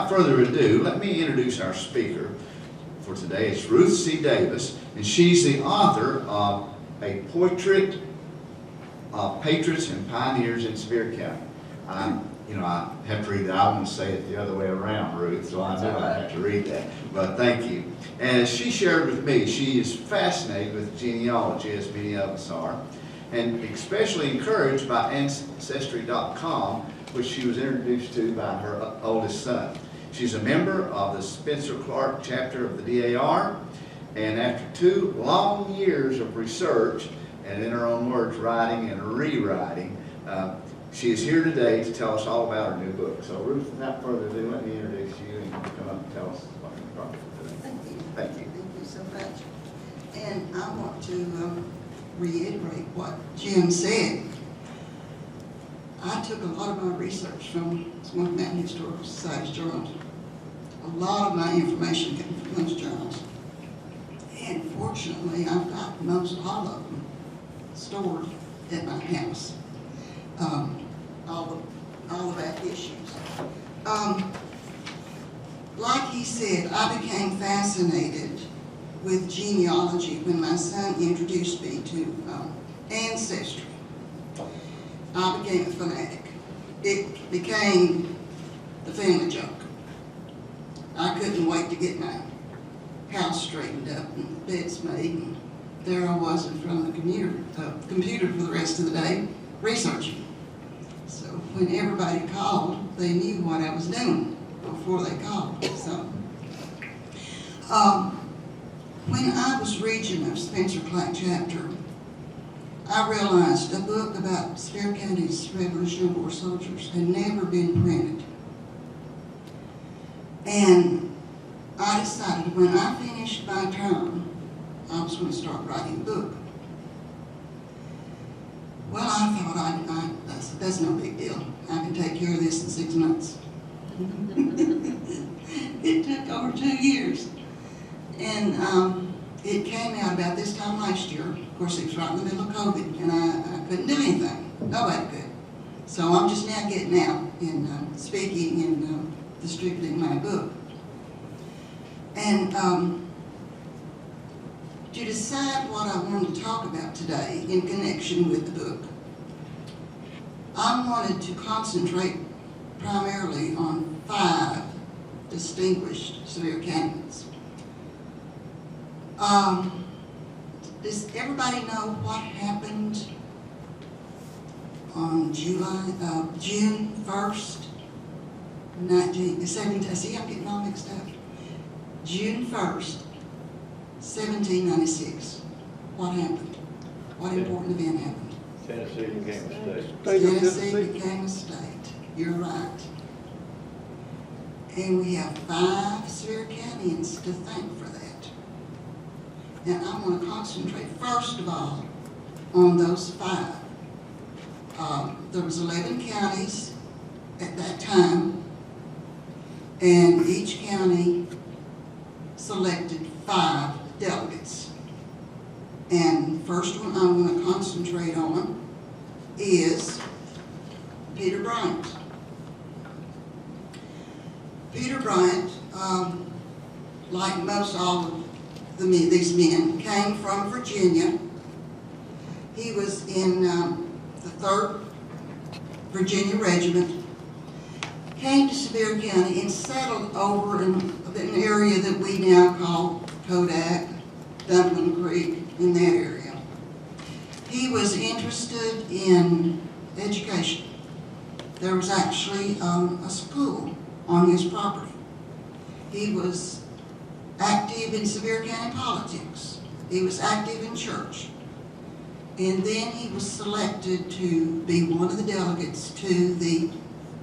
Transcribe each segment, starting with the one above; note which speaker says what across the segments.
Speaker 1: without further ado, let me introduce our speaker for today. It's Ruth C. Davis, and she's the author of A Portrait of Patriots and Pioneers in Sevier County. I have to read that. I want to say it the other way around, Ruth, so I know I have to read that. But thank you. And as she shared with me, she is fascinated with genealogy, as many of us are, and especially encouraged by Ancestry.com, which she was introduced to by her oldest son. She's a member of the Spencer Clark chapter of the DAR, and after 2 long years of research, and in her own words, writing and rewriting, she is here today to tell us all about her new book. So Ruth, without further ado, let me introduce you and you can come up and tell us what you're talking about today.
Speaker 2: Thank you.
Speaker 1: Thank you.
Speaker 2: Thank you so much. And I want to reiterate what Jim said. I took a lot of my research from Smoky Mountain Historical Society's journals. A lot of my information came from those journals. And fortunately, I've got most all of them stored at my house. All the back issues. Like he said, I became fascinated with genealogy when my son introduced me to Ancestry. I became a fanatic. It became the family joke. I couldn't wait to get my house straightened up and beds made, and there I was in front of the computer for the rest of the day researching. So when everybody called, they knew what I was doing before they called. So when I was regent of Spencer Clark chapter, I realized a book about Sevier County's Revolutionary War soldiers had never been printed. And I decided when I finished my term, I was going to start writing a book. Well, I thought that's no big deal. I can take care of this in 6 months. It took over 2 years. And it came out about this time last year. Of course, it was right in the middle of COVID, and I couldn't do anything. Nobody could. So I'm just now getting out and speaking and distributing my book. And to decide what I wanted to talk about today in connection with the book, I wanted to concentrate primarily on 5 distinguished Sevier Counties. Does everybody know what happened on June 1st, 1917? See, I'm getting all mixed up. June 1st, 1796. What happened? What important event happened?
Speaker 3: Tennessee became a state.
Speaker 2: Tennessee became a state. You're right. And we have 5 Sevier Countyans to thank for that. And I want to concentrate, first of all, on those 5. There was 11 counties at that time, and each county selected 5 delegates. And the first one I want to concentrate on is Peter Bryant. Peter Bryant, like most all of these men, came from Virginia. He was in the 3rd Virginia Regiment, came to Sevier County and settled over in an area that we now call Kodak, Dumpling Creek, in that area. He was interested in education. There was actually a school on his property. He was active in Sevier County politics. He was active in church. And then he was selected to be one of the delegates to the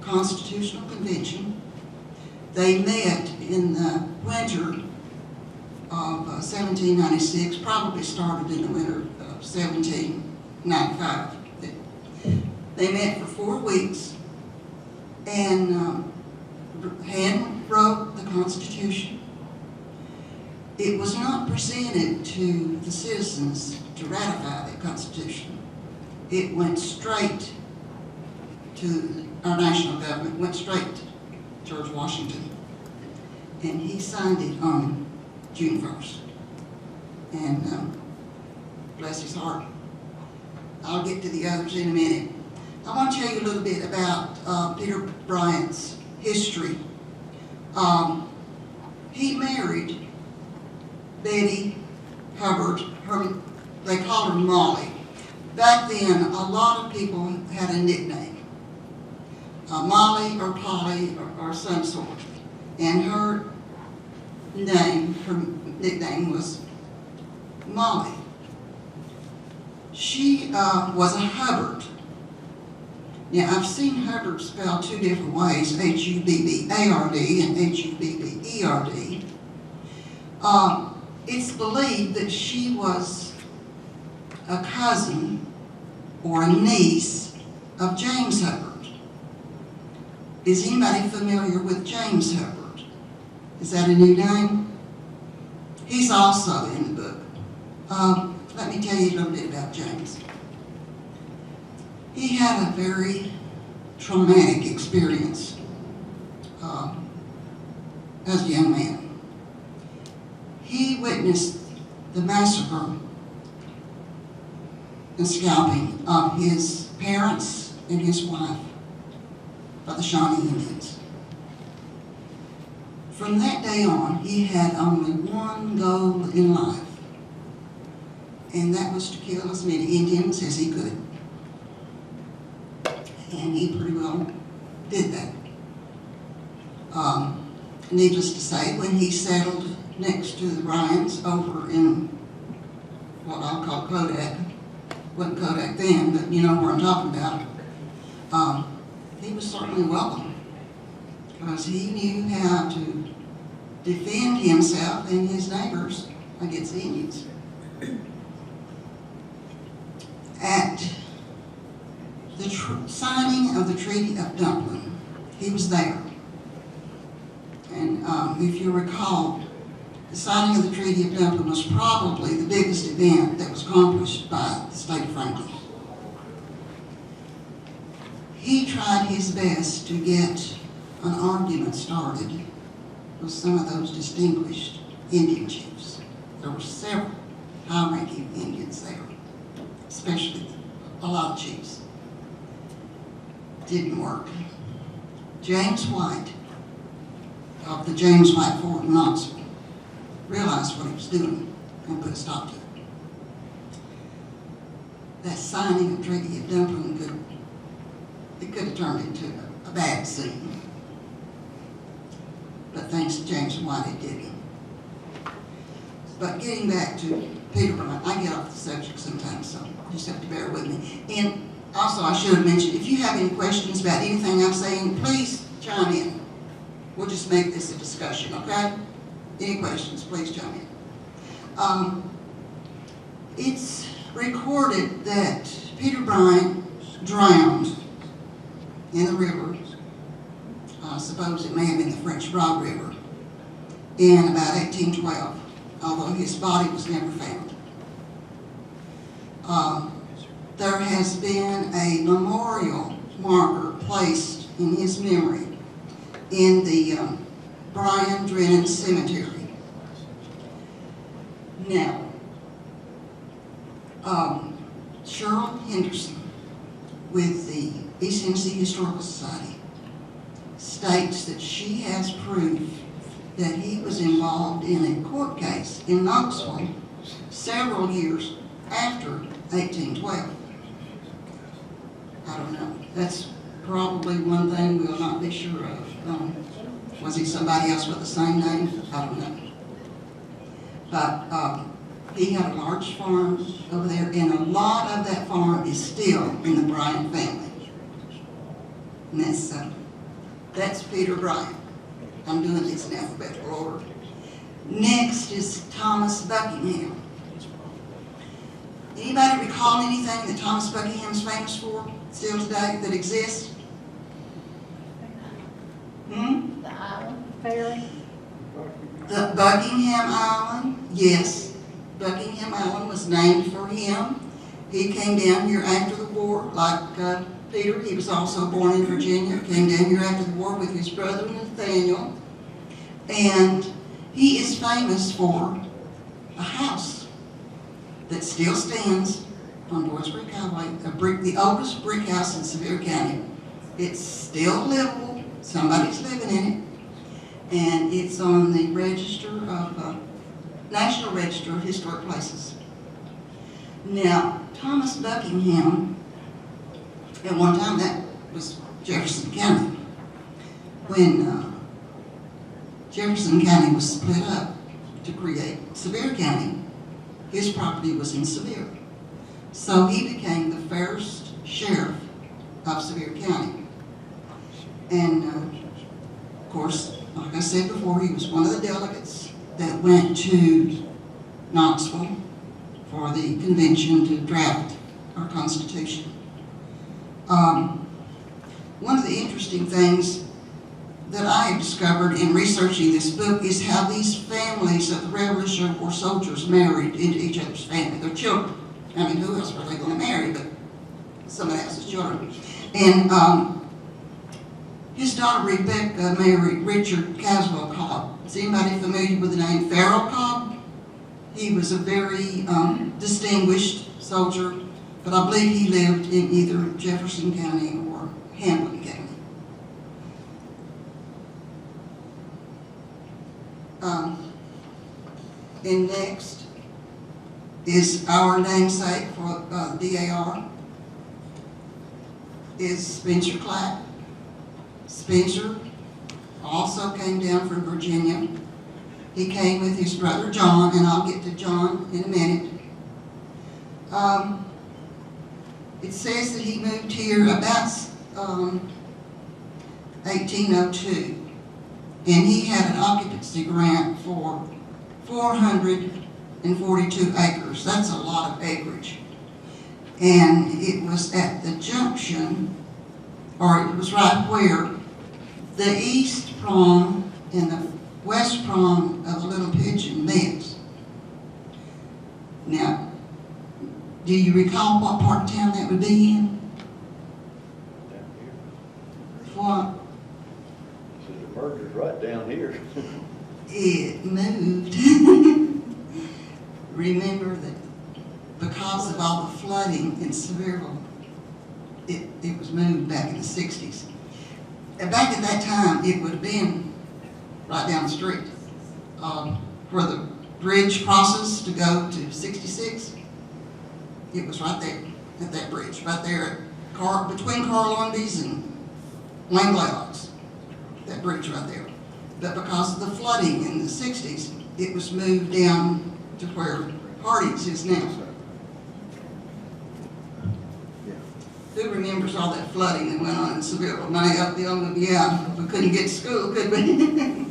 Speaker 2: Constitutional Convention. They met in the winter of 1796, probably started in the winter of 1795. They met for 4 weeks and hand wrote the Constitution. It was not presented to the citizens to ratify the Constitution. It went straight to our national government, went straight to George Washington. and he signed it on June 1st. And bless his heart. I'll get to the others in a minute. I want to tell you a little bit about Peter Bryant's history. He married Betty Hubbard. They called her Molly. Back then, a lot of people had a nickname. Molly or Polly or some sort. And her nickname was Molly. She was a Hubbard. Now, I've seen Hubbard spelled two different ways, H-U-B-B-A-R-D and H-U-B-B-E-R-D. It's believed that she was a cousin or a niece of James Hubbard. Is anybody familiar with James Hubbard? Is that a new name? He's also in the book. Let me tell you a little bit about James. He had a very traumatic experience as a young man. He witnessed the massacre and scalping of his parents and his wife by the Shawnee Indians. From that day on, he had only one goal in life, and that was to kill as many Indians as he could. And he pretty well did that. Needless to say, when he settled next to the Bryants over in what I'll call Kodak, wasn't Kodak then, but you know where I'm talking about, he was certainly welcome because he knew how to defend himself and his neighbors against the Indians. At the signing of the Treaty of Dublin, he was there. And if you recall, the signing of the Treaty of Dublin was probably the biggest event that was accomplished by the state of Franklin. He tried his best to get an argument started with some of those distinguished Indian chiefs. There were several high-ranking Indians there, especially a lot of chiefs. Didn't work. James White of the James White Fort in Knoxville realized what he was doing and put a stop to it. That signing of Treaty of Dublin could have turned into a bad scene. But thanks to James White, it didn't. But getting back to Peter Bryant, I get off the subject sometimes, so you just have to bear with me. And also, I should have mentioned, if you have any questions about anything I'm saying, please chime in. We'll just make this a discussion, okay? Any questions, please chime in. It's recorded that Peter Bryant drowned in the river. I suppose it may have been the French Broad River in about 1812, although his body was never found. There has been a memorial marker placed in his memory in the Bryan Drennan Cemetery. Now, Cheryl Henderson with the East Tennessee Historical Society states that she has proof that he was involved in a court case in Knoxville several years after 1812. I don't know. That's probably one thing we'll not be sure of. Was he somebody else with the same name? I don't know. But he had a large farm over there, and a lot of that farm is still in the Bryant family. And that's Peter Bryant. I'm doing this in alphabetical order. Next is Thomas Buckingham. Anybody recall anything that Thomas Buckingham's famous for still today that exists?
Speaker 4: The island ferry.
Speaker 2: The Buckingham Island, yes. Buckingham Island was named for him. He came down here after the war, like Peter. He was also born in Virginia. Came down here after the war with his brother Nathaniel. And he is famous for a house that still stands on Boys Brick Highway, the oldest brick house in Sevier County. It's still livable. Somebody's living in it. And it's on the National Register of Historic Places. Now, Thomas Buckingham, at one time that was Jefferson County. When Jefferson County was split up to create Sevier County, his property was in Sevier. So he became the first sheriff of Sevier County. And of course, like I said before, he was one of the delegates that went to Knoxville for the convention to draft our Constitution. One of the interesting things that I have discovered in researching this book is how these families of the Revolutionary War soldiers married into each other's family, their children. I mean, who else were they going to marry but somebody else's children? And his daughter Rebecca married Richard Caswell Cobb. Is anybody familiar with the name Farrell Cobb? He was a very distinguished soldier, but I believe he lived in either Jefferson County or Hamilton County. And next is our namesake for DAR, is Spencer Clapp. Spencer also came down from Virginia. He came with his brother John, and I'll get to John in a minute. It says that he moved here about 1802, and he had an occupancy grant for 442 acres. That's a lot of acreage. And it was at the junction, or it was right where the east prong and the west prong of a Little Pigeon met. Now, do you recall what part of town that would be in?
Speaker 3: Down here.
Speaker 2: What?
Speaker 3: So the merger's right down here.
Speaker 2: It moved. Remember that because of all the flooding in Sevierville, it was moved back in the 60s. And back at that time, it would have been right down the street, where the bridge crosses to go to 66. It was right there at that bridge, right there between Carl Lundy's and Wayne Blaylock's. That bridge right there. But because of the flooding in the 60s, it was moved down to where Hardy's is now. Who remembers all that flooding that went on in Sevierville? We couldn't get to school, could we?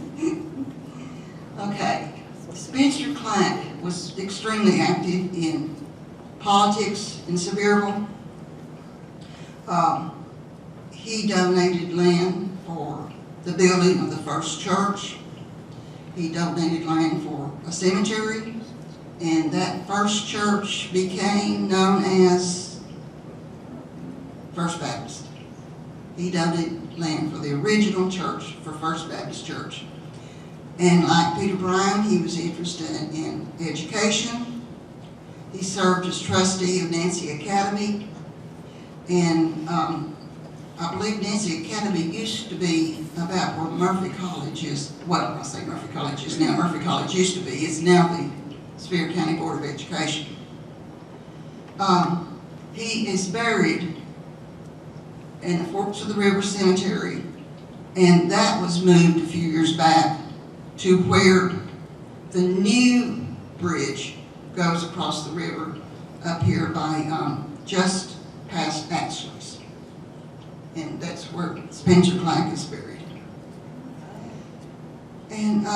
Speaker 2: Okay. Spencer Clapp was extremely active in politics in Sevierville. He donated land for the building of the first church. He donated land for a cemetery, and that first church became known as First Baptist. He donated land for the original church for First Baptist Church. And like Peter Bryan, he was interested in education. He served as trustee of Nancy Academy, and I believe Nancy Academy used to be about where Murphy College is. Well, I say Murphy College is now. Murphy College used to be. It's now the Sevier County Board of Education. He is buried in the Forks of the River Cemetery, and that was moved a few years back to where the new bridge goes across the river up here by just past Axler's. And that's where Spencer Clapp is buried. And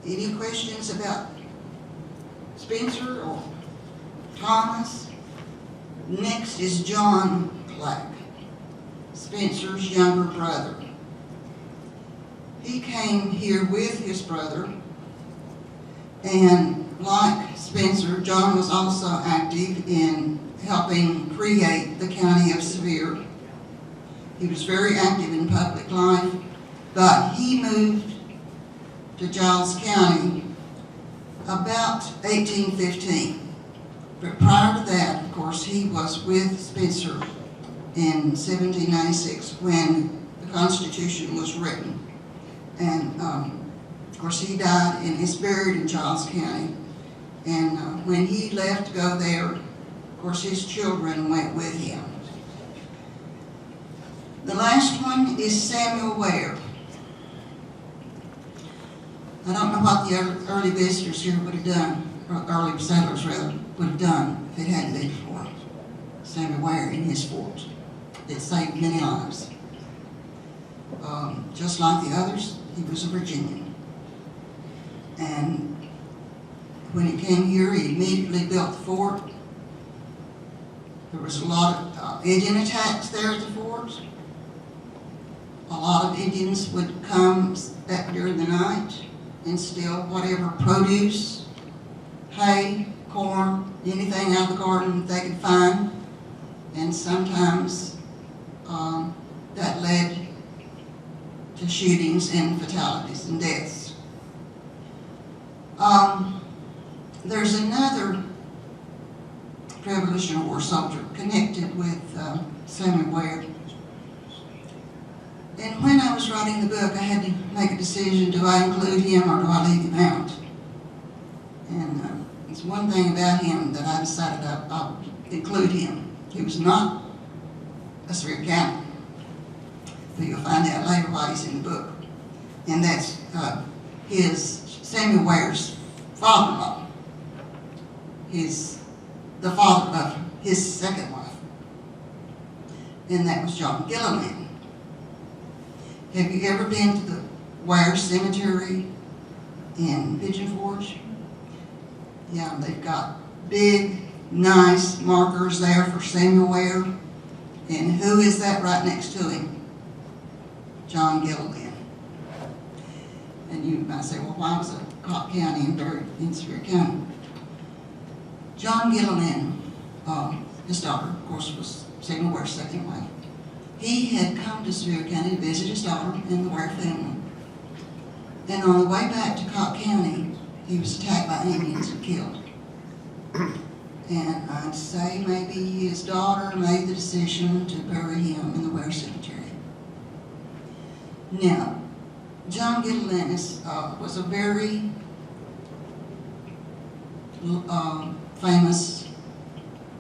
Speaker 2: any questions about Spencer or Thomas? Next is John Clapp, Spencer's younger brother. He came here with his brother, and like Spencer, John was also active in helping create the county of Sevier. He was very active in public life, but he moved to Giles County about 1815. But prior to that, of course, he was with Spencer in 1796 when the Constitution was written. And of course, he died and is buried in Giles County. And when he left to go there, of course, his children went with him. The last one is Samuel Ware. I don't know what the early visitors here would have done, or early settlers rather, would have done if it hadn't been for Samuel Ware in his fort. It saved many lives. Just like the others, he was a Virginian. And when he came here, he immediately built the fort. There was a lot of Indian attacks there at the fort. A lot of Indians would come during the night and steal whatever produce, hay, corn, anything out of the garden they could find. And sometimes that led to shootings and fatalities and deaths. There's another Revolutionary War soldier connected with Samuel Ware. And when I was writing the book, I had to make a decision, do I include him or do I leave him out? And there's one thing about him that I decided I'll include him. He was not a Sevier County, but you'll find out later why he's in the book. And that's Samuel Ware's father-in-law. The father of his second wife. And that was John Gilliland. Have you ever been to the Ware Cemetery in Pigeon Forge? Yeah, they've got big, nice markers there for Samuel Ware. And who is that right next to him? John Gilliland. And you might say, well, why was it Cobb County and buried in Sevier County? John Gilliland, his daughter, of course, was Samuel Ware's second wife. He had come to Sevier County to visit his daughter and the Ware family. And on the way back to Cobb County, he was attacked by Indians and killed. And I'd say maybe his daughter made the decision to bury him in the Ware Cemetery. Now, John Gilliland was a very famous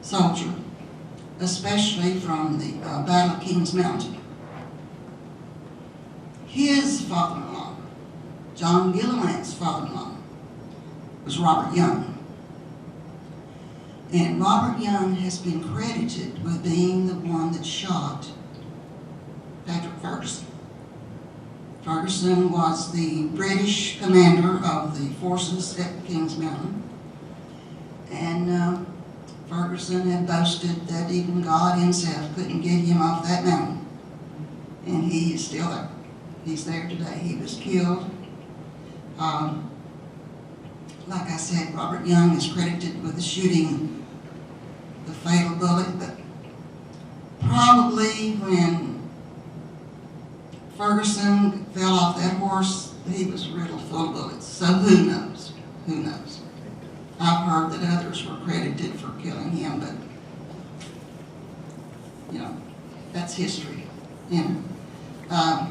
Speaker 2: soldier, especially from the Battle of Kings Mountain. His father-in-law, John Gilliland's father-in-law, was Robert Young. And Robert Young has been credited with being the one that shot Patrick Ferguson. Ferguson was the British commander of the forces at Kings Mountain. And Ferguson had boasted that even God himself couldn't get him off that mountain. And he is still there. He's there today. He was killed. Like I said, Robert Young is credited with shooting the fatal bullet, but probably when Ferguson fell off that horse, he was riddled full of bullets. So who knows? Who knows? I've heard that others were credited for killing him, but, you know, that's history. And I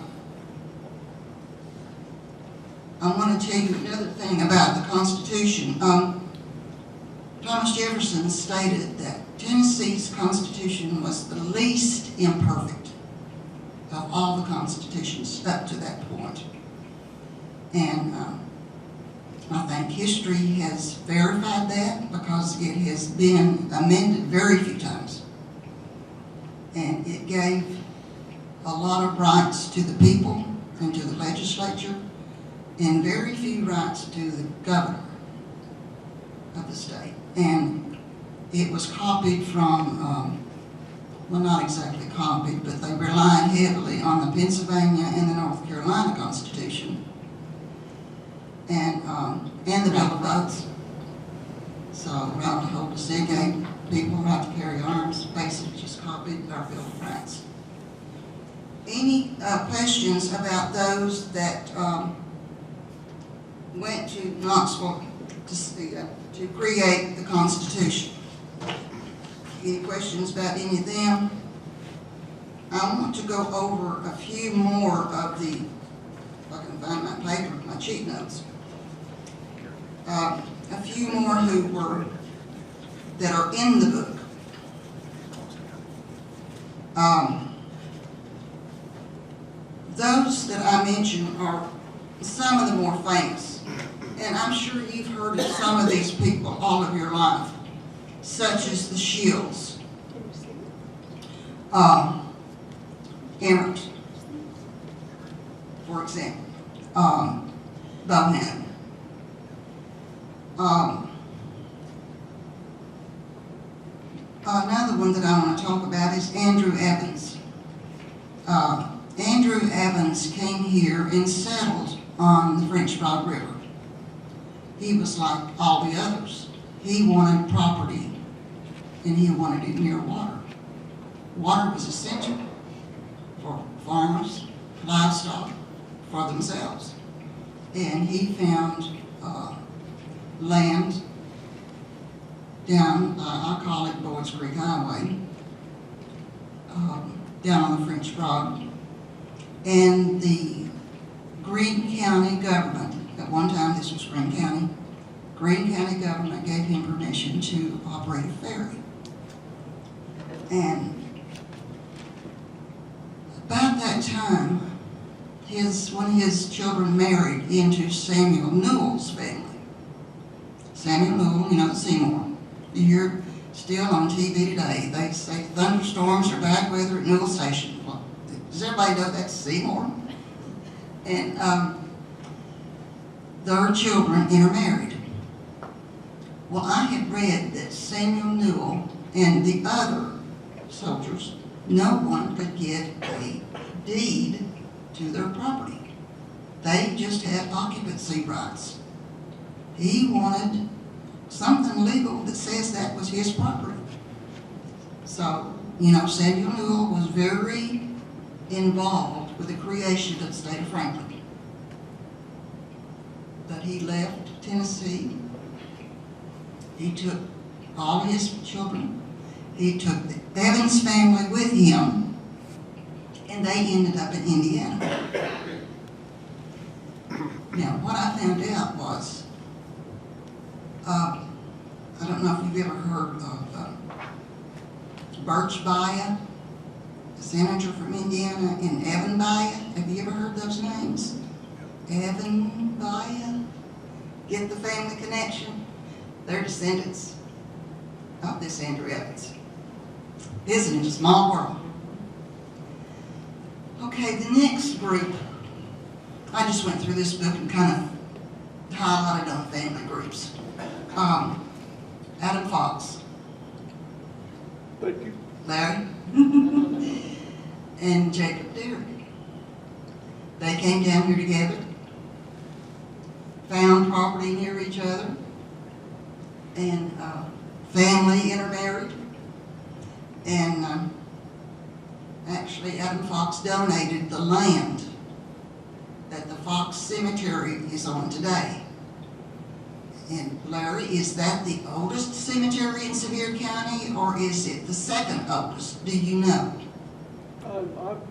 Speaker 2: want to tell you another thing about the Constitution. Thomas Jefferson stated that Tennessee's Constitution was the least imperfect of all the constitutions up to that point. And I think history has verified that because it has been amended very few times. And it gave a lot of rights to the people and to the legislature, and very few rights to the governor of the state. And it was copied from, well, not exactly copied, but they relied heavily on the Pennsylvania and the North Carolina Constitution, and the Bill of Rights. So the right to hold a sea gate, people right to carry arms, basically just copied our Bill of Rights. Any questions about those that went to Knoxville to create the Constitution. Any questions about any of them? I want to go over a few more of the, if I can find my paper, my cheat notes. A few more that are in the book. Those that I mentioned are some of the more famous, and I'm sure you've heard of some of these people all of your life, such as the Shields, Emmett, for example, Bohannon. Another one that I want to talk about is Andrew Evans. Andrew Evans came here and settled on the French Broad River. He was like all the others. He wanted property, and he wanted it near water. Water was essential for farmers, livestock, for themselves. And he found land down, I call it Boyd's Creek Highway, down on the French Broad. And the Greene County government, at one time this was Greene County, Greene County government gave him permission to operate a ferry. And about that time, one of his children married into Samuel Newell's family. Samuel Newell, you know, Seymour. You hear still on TV today, they say thunderstorms or bad weather at Newell Station. Well, does everybody know that's Seymour? And their children intermarried. Well, I had read that Samuel Newell and the other soldiers, no one could get a deed to their property. They just had occupancy rights. He wanted something legal that says that was his property. So, you know, Samuel Newell was very involved with the creation of the state of Franklin. But he left Tennessee. He took all his children. He took the Evans family with him, and they ended up in Indiana. Now, what I found out was, I don't know if you've ever heard of Birch Bayou, a senator from Indiana, and Evan Bayou. Have you ever heard those names? Evan Bayou? Get the family connection? They're descendants of this Andrew Evans. Isn't it a small world? Okay, the next group, I just went through this book and kind of highlighted on family groups. Adam Fox.
Speaker 3: Thank you.
Speaker 2: Larry. And Jacob Derrick. They came down here together, found property near each other, and family intermarried. And actually, Adam Fox donated the land that the Fox Cemetery is on today. And Larry, is that the oldest cemetery in Sevier County, or is it the second oldest? Do you know?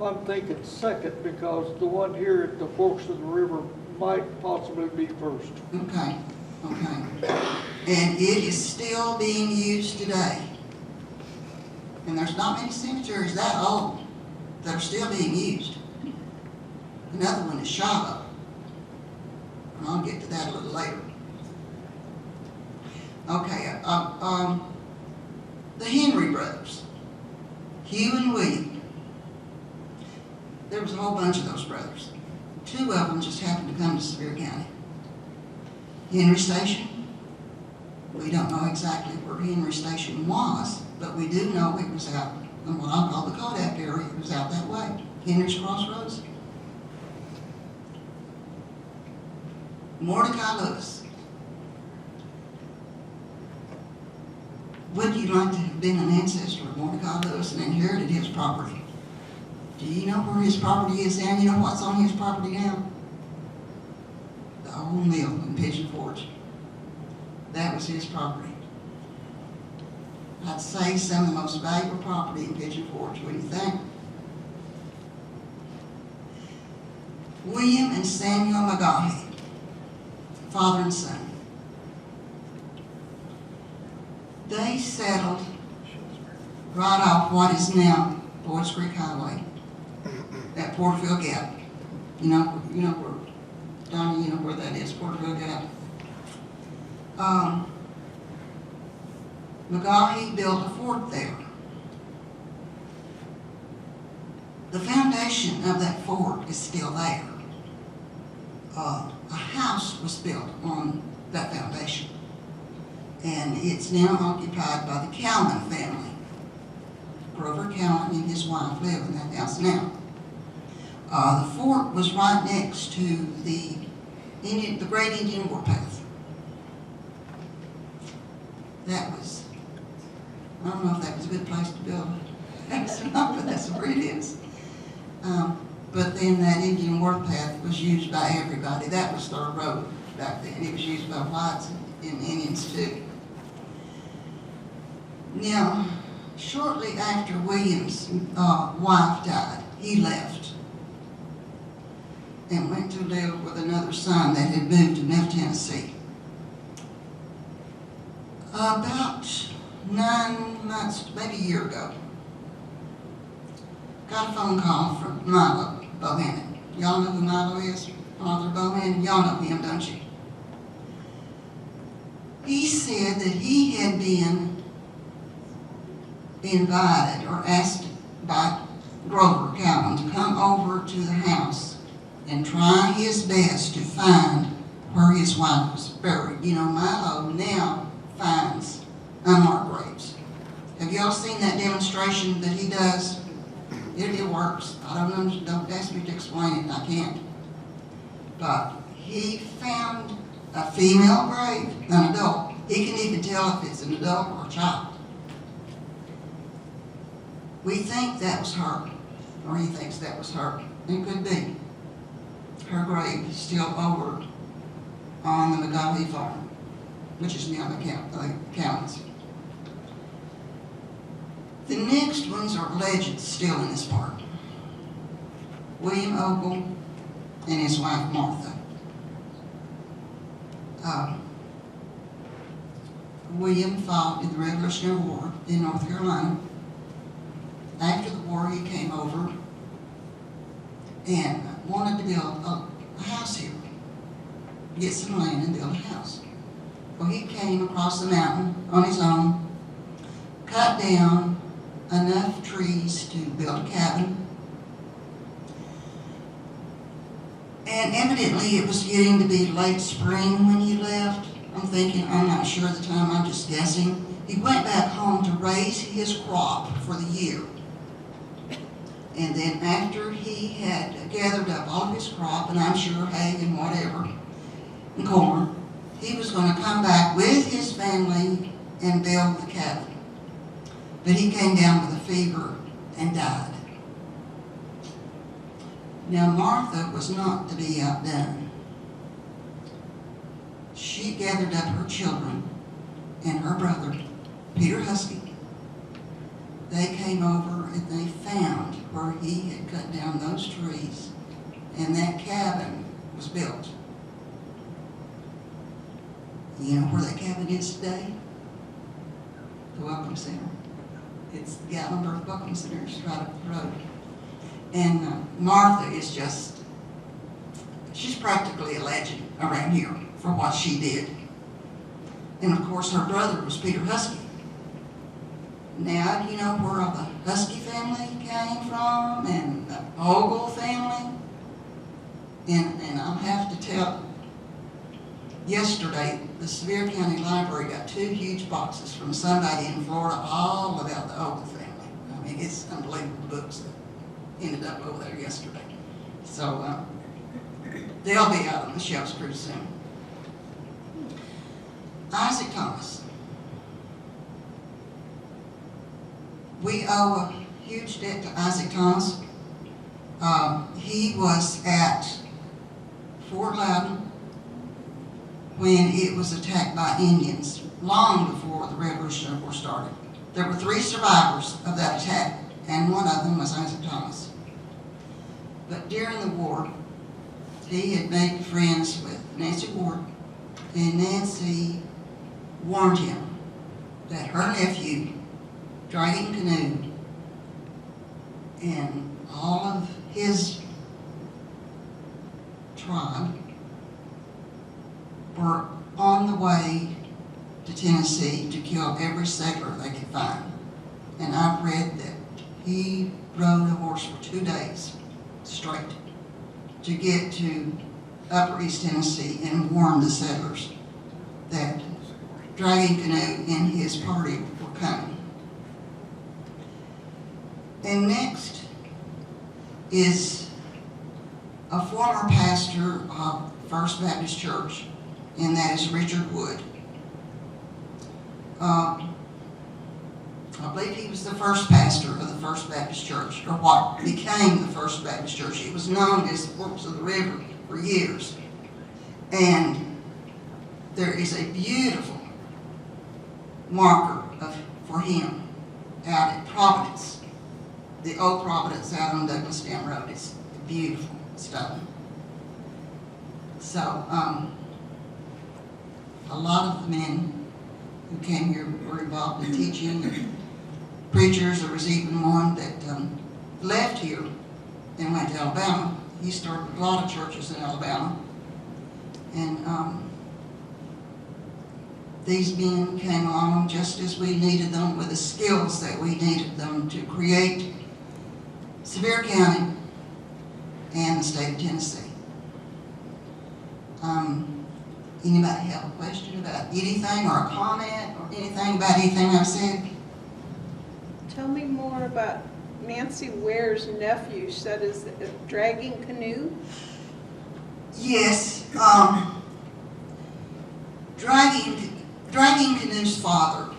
Speaker 5: I'm thinking second, because the one here at the forks of the river might possibly be first.
Speaker 2: Okay, okay. And it is still being used today. And there's not many cemeteries that old that are still being used. Another one is Shiloh. And I'll get to that a little later. Okay, the Henry brothers, Hugh and William. There was a whole bunch of those brothers. Two of them just happened to come to Sevier County. Henry Station, we don't know exactly where Henry Station was, but we do know it was out in what I call the Kodak area. It was out that way, Henry's Crossroads. Mordecai Lewis. Would you like to have been an ancestor of Mordecai Lewis and inherited his property? Do you know where his property is now? You know what's on his property now? The the old mill in Pigeon Forge. That was his property. I'd say some of the most valuable property in Pigeon Forge, wouldn't you think? William and Samuel McGaughy, father and son. They settled right off what is now Boys Creek Highway at Porterville Gap. You know where, Donnie, you know where that is, Porterville Gap. McGaughy built a fort there. The foundation of that fort is still there. A house was built on that foundation, and it's now occupied by the Calvin family. Grover Calvin and his wife live in that house now. The fort was right next to the Great Indian War Path. That was, I don't know if that was a good place to build a house or not, but that's where it is. But then that Indian War Path was used by everybody. That was their road back then. It was used by whites and Indians too. Now, shortly after William's wife died, he left and went to live with another son that had moved to Middle Tennessee. About 9 months, maybe a year ago, got a phone call from Milo Bohannon. Y'all know who Milo is? Father Bohannon? Y'all know him, don't you? He said that he had been invited or asked by Grover Calvin to come over to the house and try his best to find where his wife was buried. You know, Milo now finds unmarked graves. Have y'all seen that demonstration that he does? It works. Don't ask me to explain it, I can't. But he found a female grave, an adult. He can even tell if it's an adult or a child. We think that was her, or he thinks that was her. It could be. Her grave is still over on the McGaughy farm, which is now the County's. The next ones are legends still in this park. William Ogle and his wife Martha. William fought in the Revolutionary War in North Carolina. After the war, he came over and wanted to build a house here, get some land and build a house. Well, he came across the mountain on his own, cut down enough trees to build a cabin, and evidently it was getting to be late spring when he left. I'm not sure at the time, I'm just guessing. He went back home to raise his crop for the year. And then after he had gathered up all of his crop, and I'm sure hay and whatever, and corn, he was going to come back with his family and build the cabin. But he came down with a fever and died. Now Martha was not to be outdone. She gathered up her children and her brother, Peter Husky. They came over and they found where he had cut down those trees, and that cabin was built. You know where that cabin is today? The Welcome Center. It's the Gatlinburg Welcome Center, it's right up the road. And Martha is she's practically a legend around here for what she did. And of course her brother was Peter Husky. Now, do you know where all the Husky family came from and the Ogle family? And I'll have to tell, yesterday the Sevier County Library got 2 huge boxes from somebody in Florida all about the Ogle family. I mean, it's unbelievable books that ended up over there yesterday. So they'll be out on the shelves pretty soon. Isaac Thomas. We owe a huge debt to Isaac Thomas. He was at Fort Loudon when it was attacked by Indians, long before the Revolutionary War started. There were 3 survivors of that attack, and one of them was Isaac Thomas. But during the war, he had made friends with Nancy Ward, and Nancy warned him that her nephew, dragging canoe, and all of his tribe were on the way to Tennessee to kill every settler they could find. And I've read that he rode a horse for 2 days straight to get to Upper East Tennessee and warn the settlers that Dragging Canoe and his party were coming. And next is a former pastor of First Baptist Church, and that is Richard Wood. I believe he was the first pastor of the First Baptist Church, or what became the First Baptist Church. It was known as the Forks of the River for years. And there is a beautiful marker for him out at Providence, the old Providence out on Douglas Dam Road. It's beautiful stone. So, a lot of the men who came here were involved in teaching, and preachers. There was even one that left here and went to Alabama. He started a lot of churches in Alabama. And these men came along just as we needed them, with the skills that we needed them to create Sevier County and the state of Tennessee. Anybody have a question about anything, or a comment, or anything about anything I've said?
Speaker 6: Tell me more about Nancy Ware's nephew. You said is a dragging canoe?
Speaker 2: Yes. Dragging Canoe's father,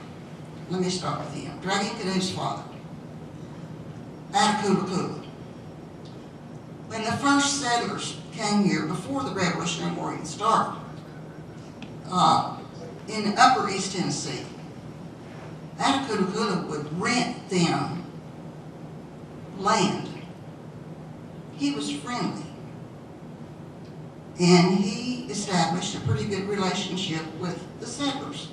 Speaker 2: let me start with him. Dragging Canoe's father, Atakula. When the first settlers came here, before the Revolutionary War even started, in Upper East Tennessee, Atakula would rent them land. He was friendly. And he established a pretty good relationship with the settlers.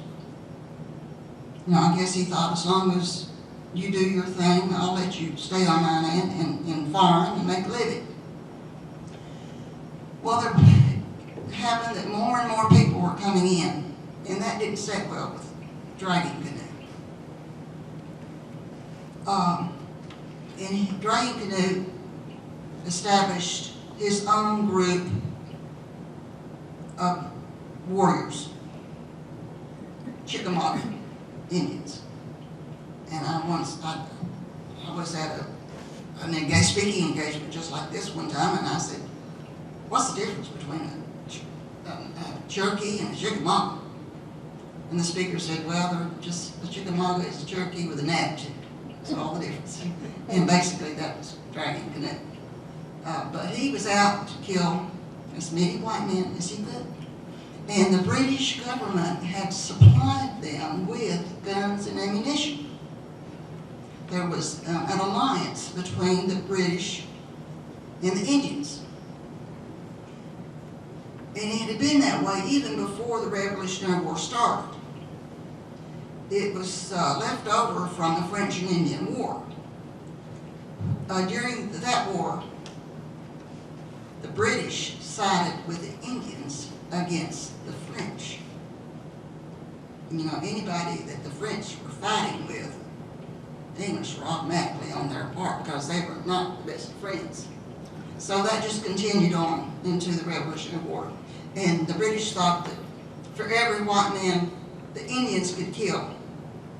Speaker 2: I guess he thought, as long as you do your thing, I'll let you stay on my land and farm and make a living. Well, there happened that more and more people were coming in, and that didn't sit well with Dragging Canoe. And Dragging Canoe established his own group of warriors, Chickamauga Indians. And I was at a speaking engagement just like this one time, and I said, what's the difference between a Cherokee and a Chickamauga? And the speaker said, well, they're just, the Chickamauga is a Cherokee with an attitude. That's all the difference. And basically that was Dragging Canoe. But he was out to kill as many white men as he could. And the British government had supplied them with guns and ammunition. There was an alliance between the British and the Indians. And it had been that way even before the Revolutionary War started. It was left over from the French and Indian War. During that war, the British sided with the Indians against the French. Anybody that the French were fighting with, the English were automatically on their part because they were not the best of friends. So that just continued on into the Revolutionary War. And the British thought that for every white man the Indians could kill,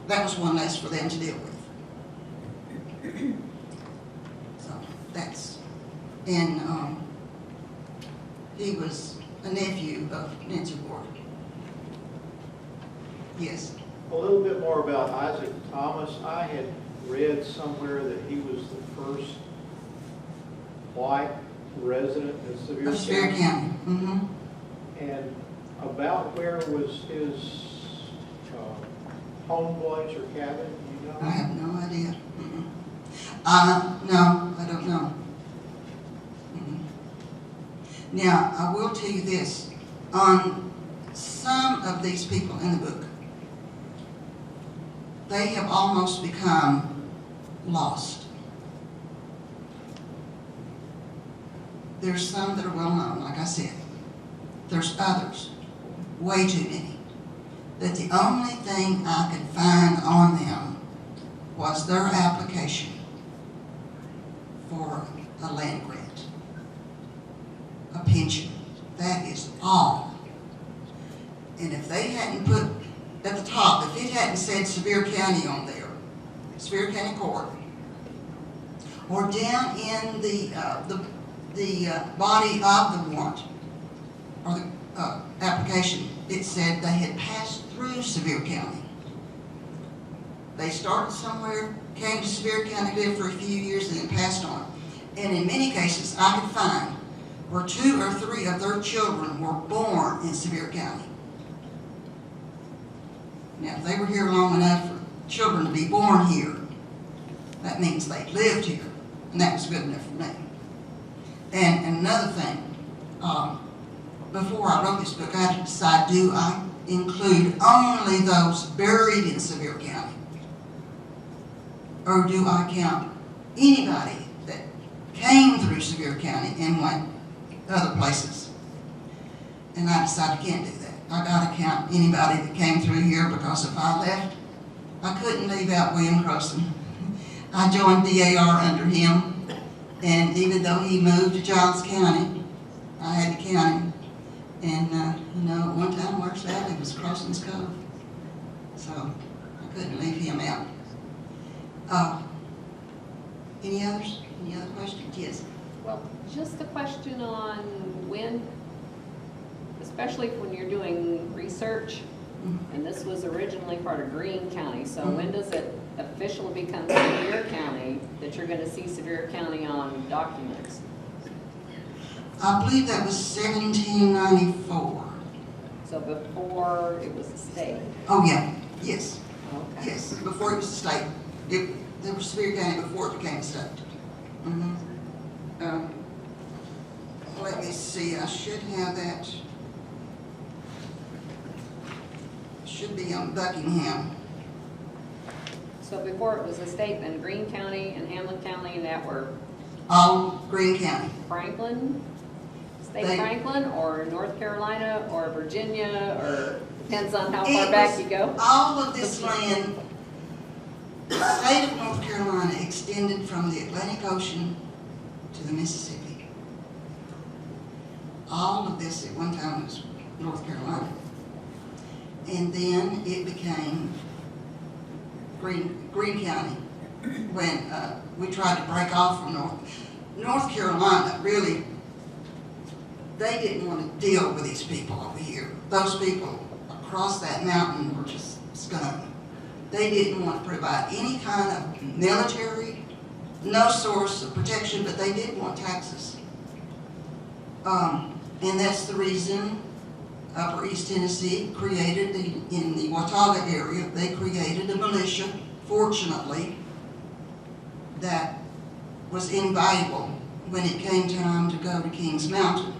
Speaker 2: that was one less for them to deal with. So that's, and he was a nephew of Nancy Ward. Yes.
Speaker 7: A little bit more about Isaac Thomas. I had read somewhere that he was the first white resident in Sevier
Speaker 2: Of Sevier County. Mm-hmm.
Speaker 7: And About where was his home place or cabin, you know?
Speaker 2: I have no idea. No, I don't know. Now, I will tell you this. On some of these people in the book, they have almost become lost. There's some that are well known, like I said. There's others, way too many, that the only thing I could find on them was their application for a land grant, a pension. That is all. And if they hadn't put at the top, if it hadn't said Sevier County on there, Sevier County Court, or down in the body of the warrant or the application, it said they had passed through Sevier County. They started somewhere, came to Sevier County, lived for a few years, and then passed on. And in many cases, I could find where 2 or 3 of their children were born in Sevier County. Now, if they were here long enough for children to be born here, that means they lived here, and that was good enough for me. And another thing, before I wrote this book, I had to decide, do I include only those buried in Sevier County? Or do I count anybody that came through Sevier County and went other places? And I decided I can't do that. I got to count anybody that came through here, because if I left, I couldn't leave out William Crossan. I joined DAR under him, and even though he moved to Giles County, I had to count him. And, at one time, Marks Valley was Crossan's Cove. So I couldn't leave him out. Any others? Any other questions? Yes.
Speaker 4: Well, just a question on when, especially when you're doing research, and this was originally part of Greene County, so when does it officially become Sevier County that you're going to see Sevier County on documents?
Speaker 2: I believe that was 1794.
Speaker 4: So before it was a state?
Speaker 2: Oh, yeah. Yes.
Speaker 4: Okay.
Speaker 2: Yes. Before it was a state. There was Sevier County before it became a state. Let me see. I should have that. Should be on Buckingham.
Speaker 4: So before it was a state, then Greene County and Hamlin County, and that were
Speaker 2: All Greene County.
Speaker 4: Franklin? State
Speaker 2: They-
Speaker 4: Franklin, or North Carolina, or Virginia, or depends on how
Speaker 2: It
Speaker 4: far back
Speaker 2: was-
Speaker 4: you go?
Speaker 2: All of this land, the state of North Carolina extended from the Atlantic Ocean to the Mississippi. All of this at one time was North Carolina. And then it became Greene County when we tried to break off from North Carolina. Really, they didn't want to deal with these people over here. Those people across that mountain were just scum. They didn't want to provide any kind of military, no source of protection, but they did want taxes. And that's the reason Upper East Tennessee created, in the Watauga area, they created a militia, fortunately, that was invaluable when it came time to go to Kings Mountain.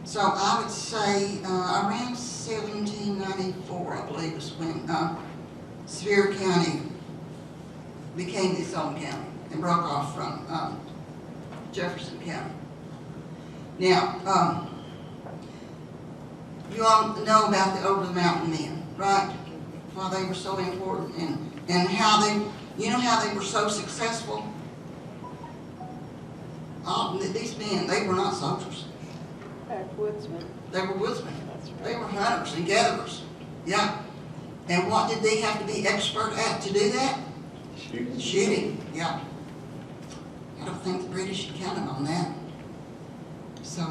Speaker 2: So I would say around 1794, I believe, is when Sevier County became its own county and broke off from Jefferson County. Now, you all know about the over the mountain men, right? Why they were so important and how how they were so successful. These men, they were not soldiers.
Speaker 6: Backwoodsmen.
Speaker 2: They were woodsmen.
Speaker 6: That's right.
Speaker 2: They were hunters and gatherers. Yeah. And what did they have to be expert at to do that? Shooting. Yeah. I don't think the British had counted on that. So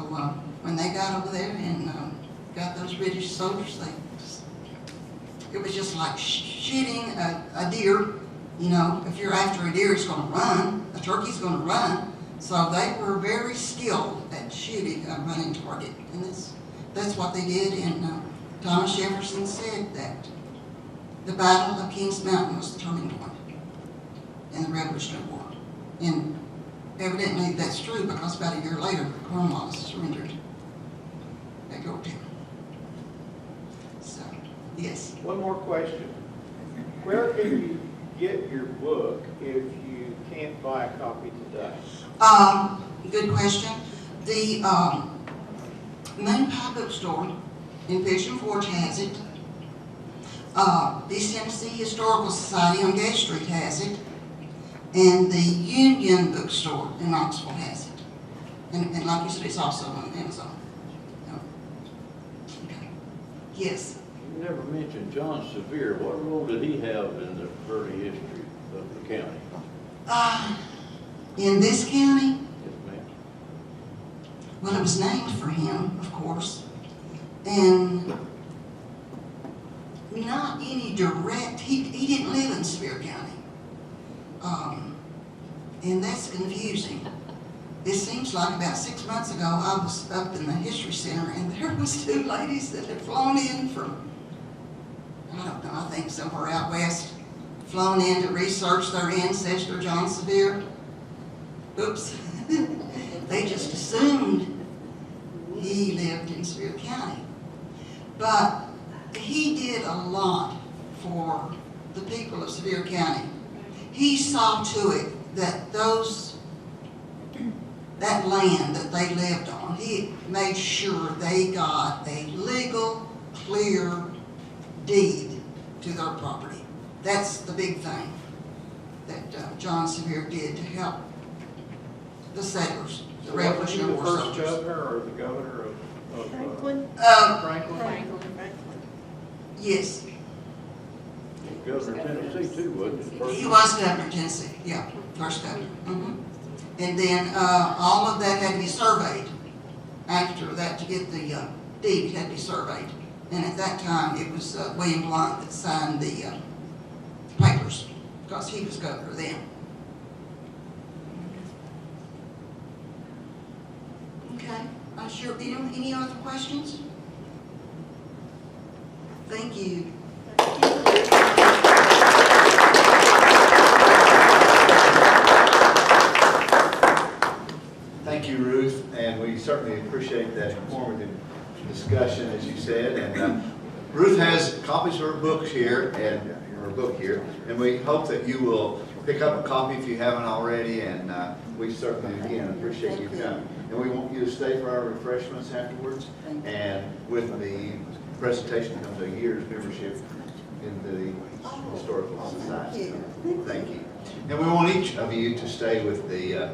Speaker 2: when they got over there and got those British soldiers, it was just like shooting a deer. If you're after a deer, it's going to run. A turkey's going to run. So they were very skilled at shooting a running target, and that's what they did. And Thomas Jefferson said that the Battle of Kings Mountain was the turning point in the Revolutionary War. And evidently that's true, because about a year later, Cornwallis surrendered at Yorktown. So, yes.
Speaker 7: One more question. Where can you get your book if you can't buy a copy today?
Speaker 2: Good question. The Moon Pie Bookstore in Pigeon Forge has it. East Tennessee Historical Society on Gate Street has it. And the Union Bookstore in Knoxville has it. And like you said, it's also on Amazon. Okay. Yes.
Speaker 3: You never mentioned John Sevier. What role did he have in the early history of the county?
Speaker 2: In this county,
Speaker 3: Yes, ma'am.
Speaker 2: well, it was named for him, of course. And not any direct, he didn't live in Sevier County. And that's confusing. It seems like about 6 months ago, I was up in the History Center, and there was 2 ladies that had flown in from, I don't know, I think somewhere out west, flown in to research their ancestor, John Sevier. Oops. They just assumed he lived in Sevier County. But he did a lot for the people of Sevier County. He saw to it that that land that they lived on, he made sure they got a legal, clear deed to their property. That's the big thing that John Sevier did to help the settlers, the Revolutionary War
Speaker 7: Was he the first
Speaker 2: soldiers.
Speaker 7: governor or the governor of
Speaker 6: Franklin?
Speaker 7: Franklin?
Speaker 2: Yes,
Speaker 3: Governor of Tennessee too, wasn't he?
Speaker 2: he was governor of Tennessee, yeah, first governor. And then all of that had to be surveyed. After that, to get the deed, it had to be surveyed. And at that time, it was William Blount that signed the papers, because he was governor then. Okay, sure. Any other questions? Thank you.
Speaker 1: Thank you, Ruth, and we certainly appreciate that informative discussion, as you said. And Ruth has copies of her books here, and we hope that you will pick up a copy if you haven't already. And we certainly, again, appreciate you coming. And we want you to stay for our refreshments afterwards. And with the presentation comes a year's membership in the Historical Society. Thank you. And we want each of you to stay with the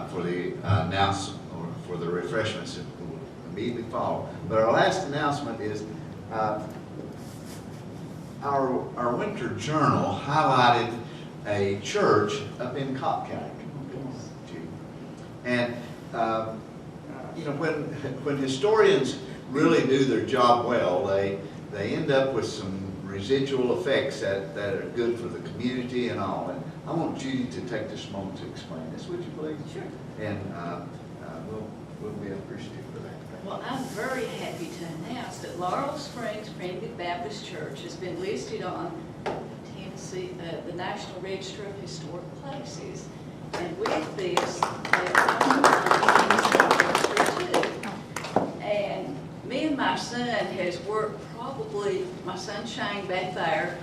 Speaker 1: for the announcement or for the refreshments that will immediately follow. But our last announcement is our winter journal highlighted a church up in Cobb County. And you know, when historians really do their job well, they end up with some residual effects that are good for the community and all. And I want Judy to take this moment to explain this, would you please?
Speaker 8: Sure.
Speaker 1: And we'll be appreciative for that.
Speaker 8: Well, I'm very happy to announce that Laurel Springs Primitive Baptist Church has been listed on Tennessee, the National Register of Historic Places. And with this, and me and my son has worked probably, my son Shane back there,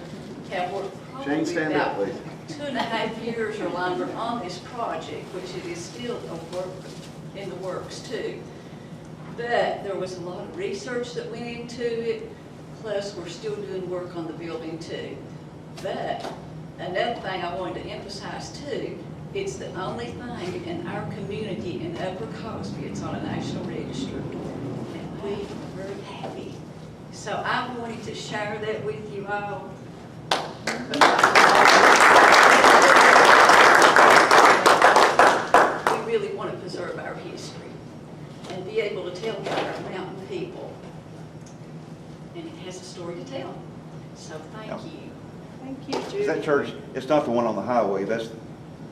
Speaker 8: have worked
Speaker 3: Shane,
Speaker 8: probably
Speaker 3: stand up,
Speaker 8: about
Speaker 3: please.
Speaker 8: 2.5 years or longer on this project, which it is still in the works too. But there was a lot of research that went into it, plus we're still doing work on the building too. But another thing I wanted to emphasize too, it's the only thing in our community in Upper Cosby, it's on a national register. And we are very happy. So I wanted to share that with you all. We really want to preserve our history and be able to tell about our mountain people. And it has a story to tell. So thank you.
Speaker 6: Thank you,
Speaker 9: Is
Speaker 6: Judy.
Speaker 9: that church, it's not the one on the highway, that's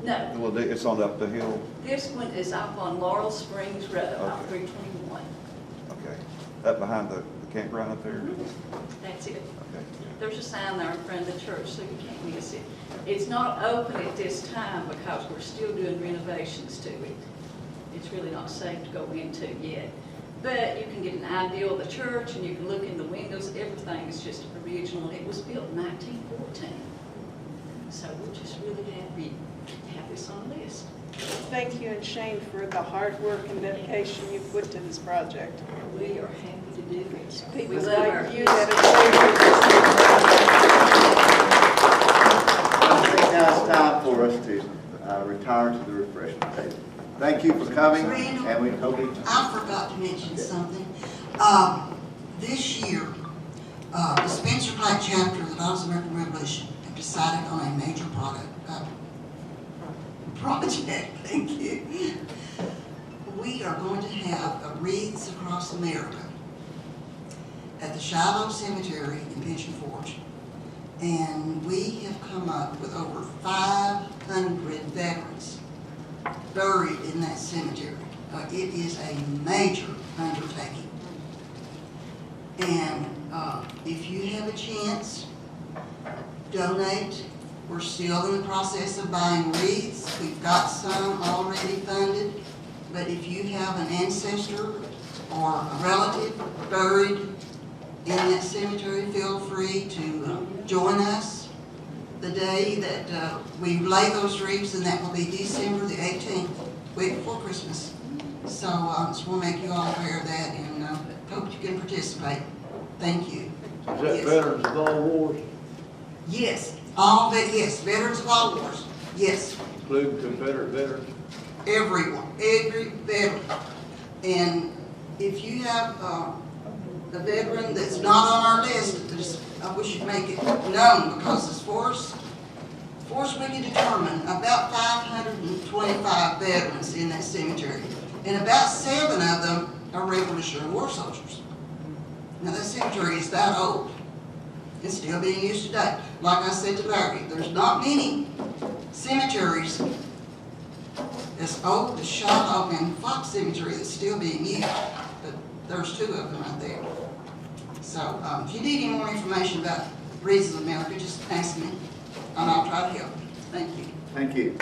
Speaker 8: No,
Speaker 9: Well, it's on up the hill.
Speaker 8: this one is up on Laurel Springs Road, off
Speaker 9: Okay.
Speaker 8: 321.
Speaker 9: Okay. Up behind the campground up there?
Speaker 8: That's it.
Speaker 9: Okay.
Speaker 8: There's a sign there in front of the church, so you can't miss it. It's not open at this time because we're still doing renovations to it. It's really not safe to go into yet. But you can get an idea of the church, and you can look in the windows. Everything is just original. It was built in 1914. So we're just really happy to have this on the list.
Speaker 6: Thank you, and Shane, for the hard work and dedication you put to this project.
Speaker 8: We are happy to do it. We
Speaker 6: People
Speaker 8: love our
Speaker 6: like you
Speaker 8: history.
Speaker 6: that
Speaker 10: I think now it's time for us to retire to the refreshment table. Thank you for coming, and we hope you.
Speaker 2: I forgot to mention something. This year, the Spencer Black chapter of the Daughters of the American Revolution have decided on a major project. Thank you. We are going to have wreaths across America at the Shiloh Cemetery in Pigeon Forge. And we have come up with over 500 veterans buried in that cemetery. It is a major undertaking. And if you have a chance, donate. We're still in the process of buying wreaths. We've got some already funded. But if you have an ancestor or a relative buried in that cemetery, feel free to join us the day that we lay those wreaths, and that will be December the 18th, week before Christmas. So just want to make you all aware of that, and hope you can participate. Thank you.
Speaker 3: Is that Veterans of All Wars,
Speaker 2: Yes, yes, veterans of all wars. Yes,
Speaker 3: including Confederate veterans?
Speaker 2: everyone, every veteran. And if you have a veteran that's not on our list, I wish you'd make it known, because as far as we can determine, about 525 veterans in that cemetery, and about 7 of them are Revolutionary War soldiers. Now that cemetery is that old. It's still being used today. Like I said to Larry, there's not many cemeteries as old as Shiloh and Fox Cemetery that's still being used, but there's 2 of them right there. So if you need any more information about Wreaths of America, just ask me, and I'll try to help. Thank you.
Speaker 10: Thank you.